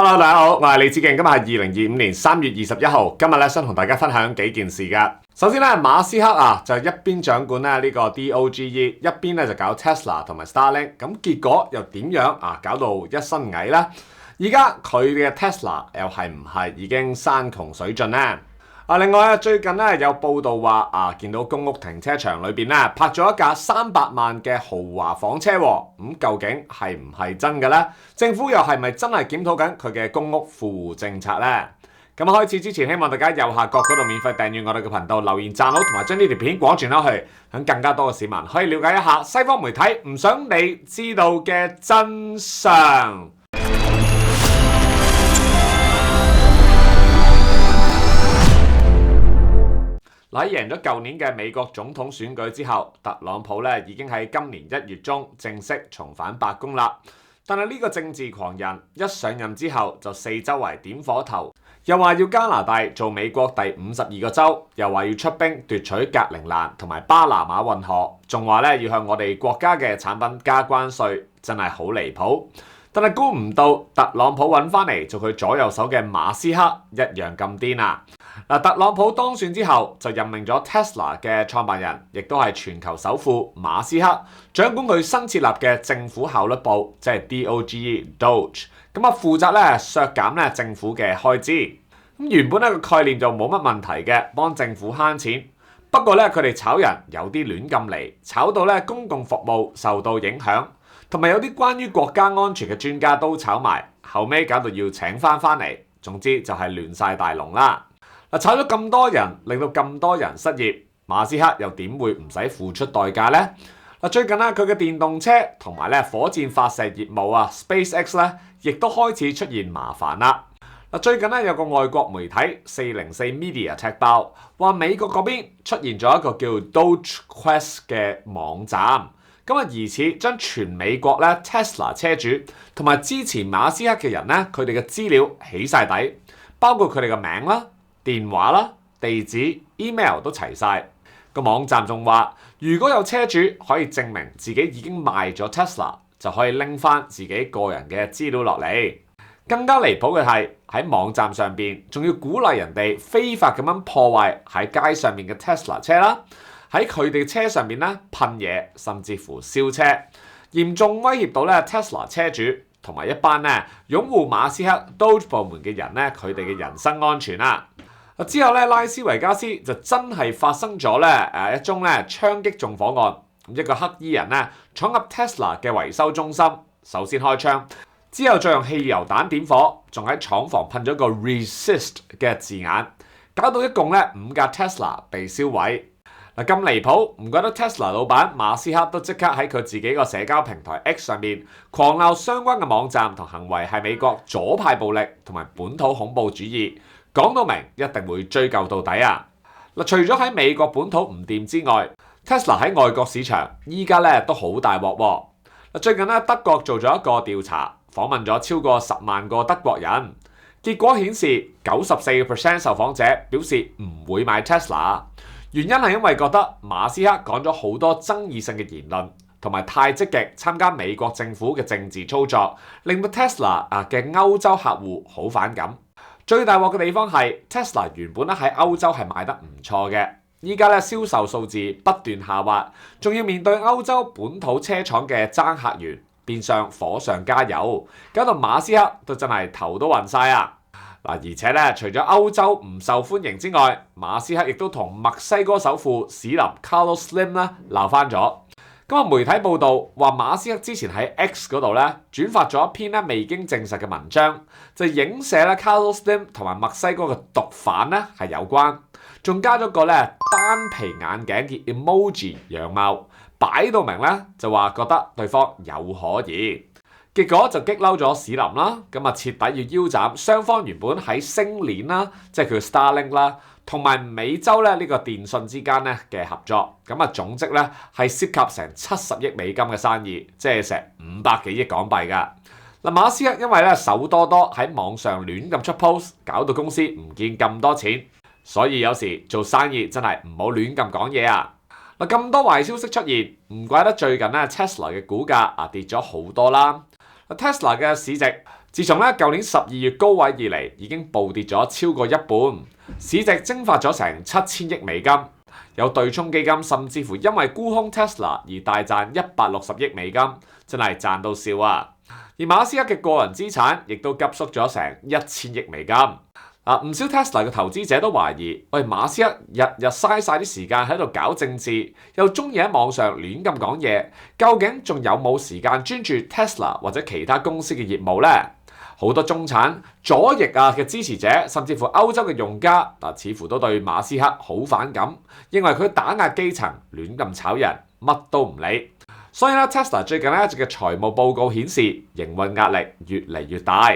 Hello，大家好，我係李梓敬，今日係2025年3月21號。今日咧想同大家分享幾件事㗎。首先咧，馬斯克就一邊掌管咧呢個 DOGE，一邊咧就搞 Tesla 同埋 Starlink。咁結果又點樣搞到一身蟻咧？而家佢嘅 Tesla 又係唔係已經山窮水盡呢？另外啊，最近咧有報道話見到公屋停車場裏邊咧泊咗一架300萬嘅豪華房車喎，究竟係唔係真嘅呢？政府又係咪真係檢討緊佢嘅公屋富戶政策呢？咁開始之前，希望大家右下角嗰度免費訂閱我哋嘅頻道，留言讚好，同埋將呢條片廣傳開去，等更加多嘅市民可以了解一下西方媒體唔想你知道嘅真相。喺贏咗舊年嘅美國總統選舉之後，特朗普咧已經喺今年1月中正式重返白宮啦。但係呢個政治狂人一上任之後，就四周圍點火頭，又話要加拿大做美國第52個州，又話要出兵奪取格陵蘭同埋巴拿馬運河，仲話咧要向我哋國家嘅產品加關稅，真係好離譜。但係估唔到特朗普揾翻嚟做佢左右手嘅馬斯克一樣咁癲啊！特朗普當選之後就任命咗 Tesla 嘅創辦人，亦都係全球首富馬斯克，掌管佢新設立嘅政府效率部，即係 DOGE，負責咧削減咧政府嘅開支。原本呢個概念就冇乜問題嘅，幫政府慳錢。不過咧佢哋炒人有啲亂咁嚟，炒到咧公共服務受到影響，同埋有啲關於國家安全嘅專家都炒埋，後尾搞到要請翻嚟。總之就係亂晒大龍啦。炒咗咁多人，令到咁多人失業，馬斯克又點會唔使付出代價呢？最近佢嘅電動車同埋火箭發射業務SpaceX 咧，亦都開始出現麻煩啦。最近有個外國媒體404 Media 踢爆，話美國嗰邊出現咗一個叫 Dogequest 嘅網站，疑似將全美國Tesla 車主同埋支持馬斯克嘅人佢哋嘅資料起晒底，包括佢哋嘅名啦、電話啦、地址、email 都齊晒。個網站仲話，如果有車主可以證明自己已經賣咗 Tesla， 就可以拎翻自己個人嘅資料落嚟。更加離譜嘅係喺網站上邊，仲要鼓勵人哋非法咁樣破壞喺街上面嘅 Tesla 車啦，喺佢哋車上面噴嘢，甚至乎燒車，嚴重威脅到Tesla 車主同埋一班擁護馬斯克 Doge 部門嘅人佢哋嘅人身安全啊！之後拉斯維加斯就真係發生咗一宗槍擊縱火案，一個黑衣人闖入 Tesla 嘅維修中心，首先開槍，之後再用汽油彈點火，仲喺廠房噴咗個 resist 嘅字眼，搞到一共5架 Tesla 被燒毀。咁離譜，唔怪得 Tesla 老闆馬斯克都即刻喺佢自己個社交平台 X 上面狂鬧相關嘅網站同行為係美國左派暴力同埋本土恐怖主義，講到明一定會追究到底啊！除咗喺美國本土唔掂之外， Tesla 喺外國市場依家都好大鑊喎。最近德國做咗一個調查，訪問咗超過10萬個德國人，結果顯示94% 受訪者表示唔會買 Tesla。原因係因為覺得馬斯克講咗好多爭議性嘅言論，同埋太積極參加美國政府嘅政治操作，令到 Tesla 嘅歐洲客戶好反感。最大鑊嘅地方係 Tesla 原本喺歐洲係賣得唔錯嘅，依家銷售數字不斷下滑，仲要面對歐洲本土車廠嘅爭客源，變相火上加油，搞到馬斯克都真係頭都暈晒啊！而且除咗歐洲唔受歡迎之外，馬斯克亦都同墨西哥首富史林 Carlos Slim 鬧翻咗。媒體報道話，馬斯克之前喺 X 嗰度轉發咗一篇未經證實嘅文章，就影射Carlos Slim 同埋墨西哥嘅毒販係有關，仲加咗個單皮眼鏡嘅 emoji 樣貌，擺到明就話覺得對方有可疑。結果就激嬲咗史林啦，徹底要腰斬雙方原本喺星鏈啦，即係佢 Starlink 啦，同埋美洲呢個電信之間嘅合作，總值係涉及成70億美金嘅生意，即係成500幾億港幣噶。馬斯克因為手多喺網上亂咁出 post， 搞到公司唔見咁多錢，所以有時做生意真係唔好亂咁講嘢啊！咁多壞消息出現，唔怪得最近Tesla 嘅股價跌咗好多啦。Tesla 嘅市值自從咧舊年12月高位以嚟，已經暴跌咗超過一半，市值蒸發咗成7000億美金。有對沖基金甚至乎因為沽空 Tesla 而大賺160億美金，真係賺到笑啊！而馬斯克嘅個人資產亦都急縮咗成1000億美金。唔少 Tesla 嘅投資者都懷疑，馬斯克日日嘥晒啲時間喺度搞政治，又中意喺網上亂咁講嘢，究竟仲有冇時間專注 Tesla 或者其他公司嘅業務呢？好多中產左翼嘅支持者，甚至乎歐洲嘅用家，似乎都對馬斯克好反感，認為佢打壓基層、亂咁炒人，乜都唔理。所以咧 Tesla 最近一直嘅財務報告顯示，營運壓力越嚟越大。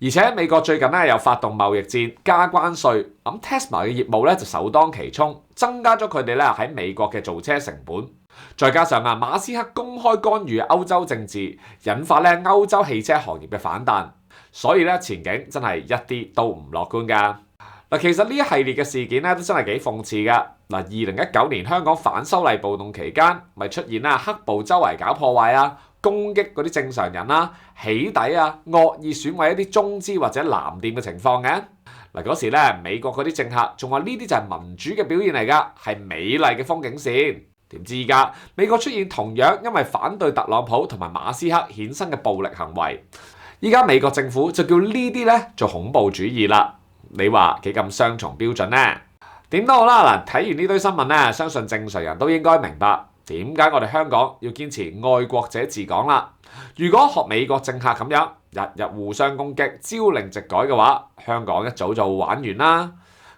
而且美國最近又發動貿易戰加關稅，咁 Tesla 嘅業務咧就首當其衝，增加咗佢哋咧喺美國嘅造車成本。再加上馬斯克公開干預歐洲政治，引發咧歐洲汽車行業嘅反彈，所以咧前景真係一啲都唔樂觀㗎。其實呢一系列嘅事件咧都真係幾諷刺㗎。2019年香港反修例暴動期間，咪出現黑暴周圍搞破壞攻擊嗰啲正常人起底惡意損毀一啲中資或者藍店嘅情況嘅。嗰時咧美國嗰啲政客仲話呢啲就係民主嘅表現嚟㗎，係美麗嘅風景線。點知依家美國出現同樣因為反對特朗普同埋馬斯克衍生嘅暴力行為，依家美國政府就叫呢啲咧做恐怖主義啦。你話幾咁雙重標準呢？點都好啦，睇完呢堆新聞咧，相信正常人都應該明白點解我哋香港要堅持愛國者治港啦。如果學美國政客咁樣日日互相攻擊、朝令夕改嘅話，香港一早就玩完啦。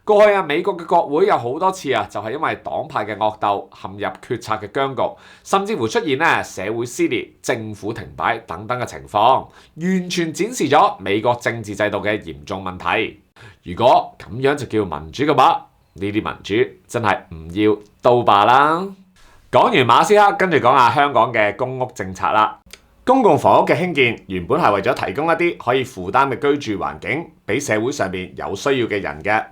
過去美國嘅國會有好多次就係因為黨派嘅惡鬥陷入決策嘅僵局，甚至乎出現社會撕裂、政府停擺等等嘅情況，完全展示咗美國政治制度嘅嚴重問題。如果咁樣就叫民主嘅話，呢啲民主真係唔要都罷啦。講完馬斯克，跟住講下香港嘅公屋政策啦。公共房屋嘅興建原本係為咗提供一啲可以負擔嘅居住環境，俾社會上面有需要嘅人嘅。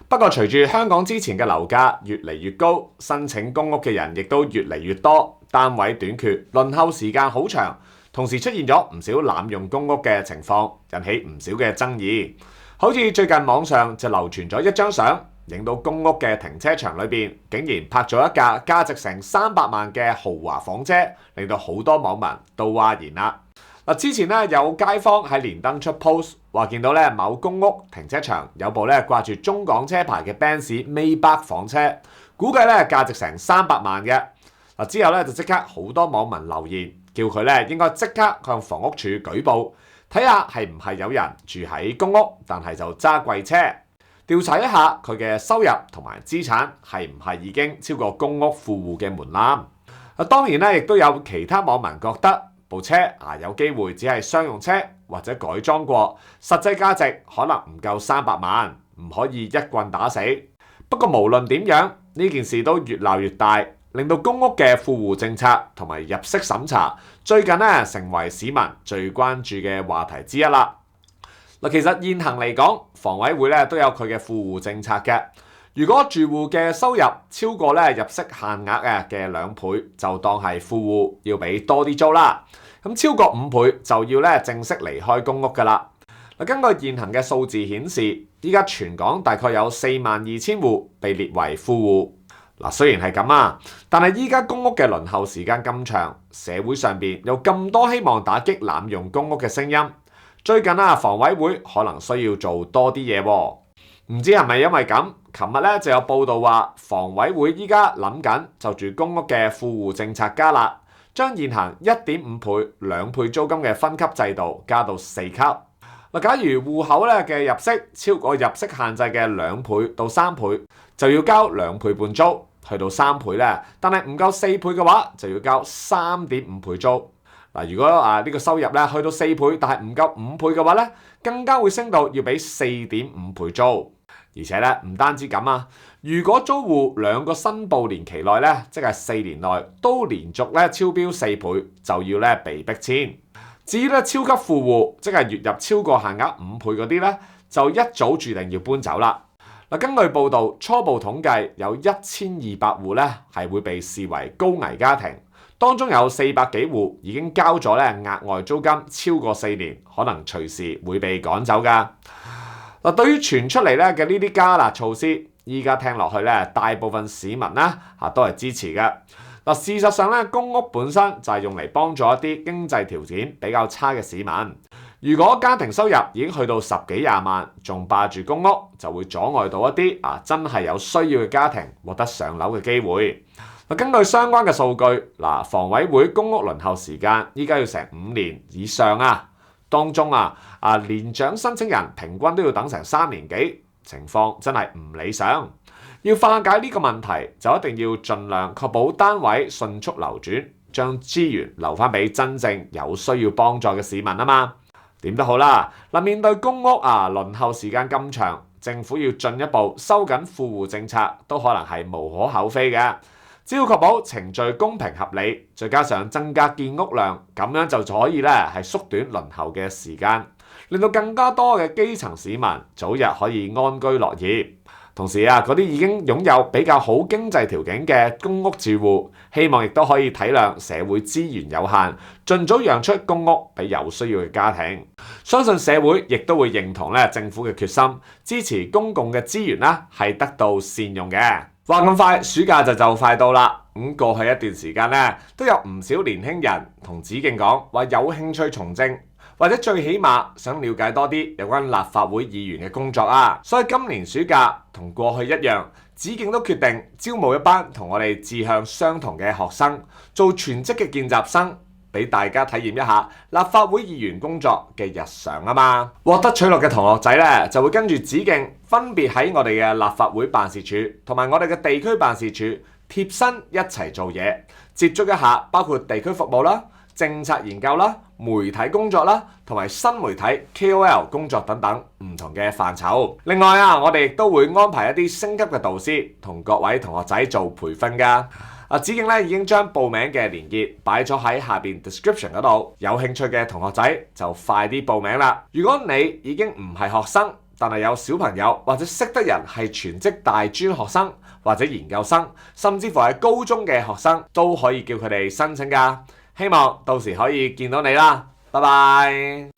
不過隨住香港之前嘅樓價越嚟越高，申請公屋嘅人亦都越嚟越多，單位短缺，輪候時間好長，同時出現咗唔少濫用公屋嘅情況，引起唔少嘅爭議。好似最近網上就流傳咗一張相，影到公屋嘅停車場裏邊竟然泊咗一架價值成300萬嘅豪華房車，令到好多網民都譁然啦。之前有街坊喺連登出 post 話見到某公屋停車場有部掛住中港車牌嘅 Benz Maybach 房車，估計價值成300萬嘅。之後就即刻好多網民留言，叫佢應該即刻向房屋署舉報，睇下係唔係有人住喺公屋，但係就揸貴車，調查一下佢嘅收入同埋資產係唔係已經超過公屋富戶嘅門檻。當然亦都有其他網民覺得部車有機會只係商用車或者改裝過，實際價值可能唔夠300萬，唔可以一棍打死。不過無論點樣，呢件事都越鬧越大，令到公屋嘅富戶政策同埋入息審查最近成為市民最關注嘅話題之一啦。其實現行嚟講，房委會都有佢嘅富戶政策嘅。如果住戶嘅收入超過入息限額嘅2倍，就當係富戶要俾多啲租啦。咁超過5倍就要正式離開公屋㗎啦。根據現行嘅數字顯示，依家全港大概有42000戶被列為富戶。雖然係咁但係依家公屋嘅輪候時間咁長，社會上邊有咁多希望打擊濫用公屋嘅聲音，最近房委會可能需要做多啲嘢喎。唔知係咪因為咁？琴日就有報道話，房委會依家諗緊就住公屋嘅富戶政策加辣，將現行1.5倍、2倍租金嘅分級制度加到4級。假如戶口嘅入息超過入息限制嘅2倍到3倍，就要交2倍半租；去到3倍但係唔夠4倍嘅話，就要交3.5倍租。如果呢個收入去到4倍，但係唔夠5倍嘅話更加會升到要俾4.5倍租。而且唔單止咁如果租戶2個申報年期內即係4年內都連續超標4倍，就要被迫遷。至於超級富戶，即係月入超過限額5倍嗰啲就一早注定要搬走啦。根據報道，初步統計有1200戶係會被視為高危家庭，當中有400幾戶已經交咗額外租金超過4年，可能隨時會被趕走㗎。嗱，對於傳出嚟嘅呢啲加辣措施，依家聽落去大部分市民都係支持嘅。嗱，事實上公屋本身就係用嚟幫助一啲經濟條件比較差嘅市民。如果家庭收入已經去到10幾20萬，仲霸住公屋，就會阻礙到一啲真係有需要嘅家庭獲得上樓嘅機會。根據相關嘅數據，房委會公屋輪候時間依家要成5年以上啊，當中年長申請人平均都要等成3年幾，情況真係唔理想。要化解呢個問題，就一定要盡量確保單位迅速流轉，將資源留翻俾真正有需要幫助嘅市民啊嘛。點都好啦，面對公屋輪候時間咁長，政府要進一步收緊富戶政策，都可能係無可厚非嘅。只要確保程序公平合理，再加上增加建屋量，咁樣就可以係縮短輪候嘅時間，令到更加多嘅基層市民早日可以安居樂業。同時嗰啲已經擁有比較好經濟條件嘅公屋住戶，希望亦都可以體諒社會資源有限，盡早讓出公屋俾有需要嘅家庭。相信社會亦都會認同政府嘅決心，支持公共嘅資源係得到善用嘅。話咁快，暑假就快到啦。過去一段時間都有唔少年輕人同子敬講話有興趣從政，或者最起碼想了解多啲有關立法會議員嘅工作啊。所以今年暑假同過去一樣，子敬都決定招募一班同我哋志向相同嘅學生，做全職嘅見習生，俾大家體驗一下立法會議員工作嘅日常啊嘛。獲得取錄嘅同學仔就會跟住子敬分別喺我哋嘅立法會辦事處同埋我哋嘅地區辦事處貼身一齊做嘢，接觸一下包括地區服務啦、政策研究啦、媒體工作啦，同埋新媒體 KOL 工作等等唔同嘅範疇。另外我哋亦都會安排一啲升級嘅導師同各位同學仔做培訓㗎。子敬已經將報名嘅連結擺咗喺下邊 description 嗰度，有興趣嘅同學仔就快啲報名啦。如果你已經唔係學生，但係有小朋友或者識得人係全職大專學生或者研究生，甚至乎係高中嘅學生，都可以叫佢哋申請㗎。希望到時可以見到你啦，拜拜。